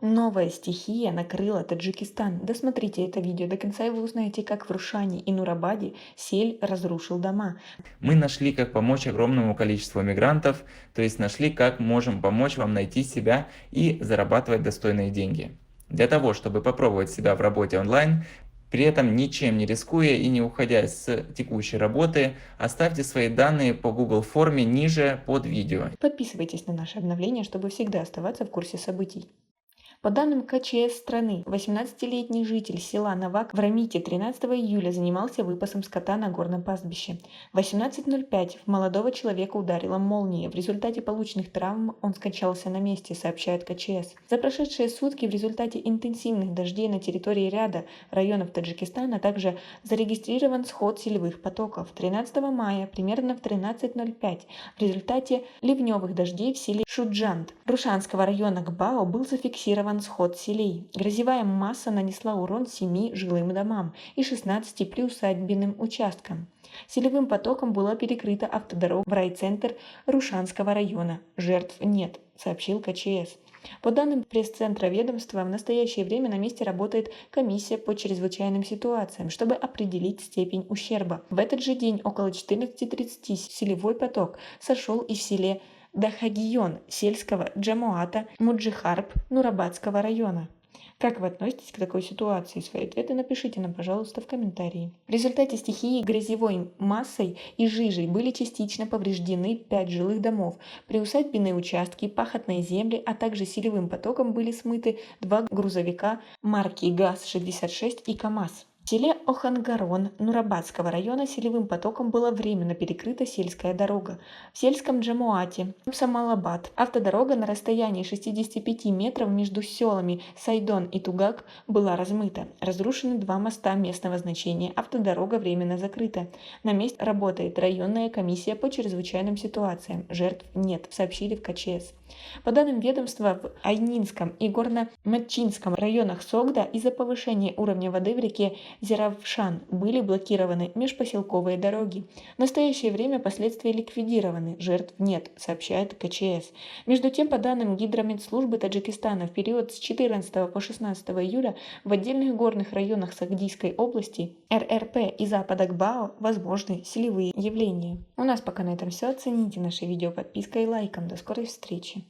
Новая стихия накрыла Таджикистан. Досмотрите это видео до конца, и вы узнаете, как в Рушане и Нурабаде сель разрушил дома. Мы нашли, как помочь огромному количеству мигрантов, то есть нашли, как можем помочь вам найти себя и зарабатывать достойные деньги. Для того, чтобы попробовать себя в работе онлайн, при этом ничем не рискуя и не уходя с текущей работы, оставьте свои данные по Google форме ниже под видео. Подписывайтесь на наши обновления, чтобы всегда оставаться в курсе событий. По данным КЧС страны, 18-летний житель села Навак в Рамите 13 июля занимался выпасом скота на горном пастбище. В 18:05 в молодого человека ударила молния. В результате полученных травм он скончался на месте, сообщает КЧС. За прошедшие сутки в результате интенсивных дождей на территории ряда районов Таджикистана также зарегистрирован сход селевых потоков. 13 мая примерно в 13:05 в результате ливневых дождей в селе Шуджант Рушанского района Гбао был зафиксирован сход селей. Грозевая масса нанесла урон 7 жилым домам и 16 приусадебным участкам. Селевым потоком была перекрыта автодорога в райцентр Рушанского района. Жертв нет, сообщил КЧС. По данным пресс-центра ведомства, в настоящее время на месте работает комиссия по чрезвычайным ситуациям, чтобы определить степень ущерба. В этот же день около 14:30 селевой поток сошел и в селе Дахагион сельского джамоата Муджихарб Нурабадского района. Как вы относитесь к такой ситуации? Свои ответы напишите нам, пожалуйста, в комментарии. В результате стихии грозевой массой и жижей были частично повреждены 5 жилых домов, приусадебные участки, пахотные земли, а также селевым потоком были смыты 2 грузовика марки ГАЗ-66 и КАМАЗ. В селе Охангарон Нурабадского района селевым потоком была временно перекрыта сельская дорога. В сельском Джамуате Самалабад автодорога на расстоянии 65 метров между селами Сайдон и Тугак была размыта. Разрушены 2 моста местного значения, автодорога временно закрыта. На месте работает районная комиссия по чрезвычайным ситуациям. Жертв нет, сообщили в КЧС. По данным ведомства, в Айнинском и Горно-Матчинском районах Согда из-за повышения уровня воды в реке Зеравшан были блокированы межпоселковые дороги. В настоящее время последствия ликвидированы, жертв нет, сообщает КЧС. Между тем, по данным Гидрометслужбы Таджикистана, в период с 14 по 16 июля в отдельных горных районах Сагдийской области, РРП и запада Гбао возможны селевые явления. У нас пока на этом все. Оцените наше видео подпиской и лайком. До скорой встречи!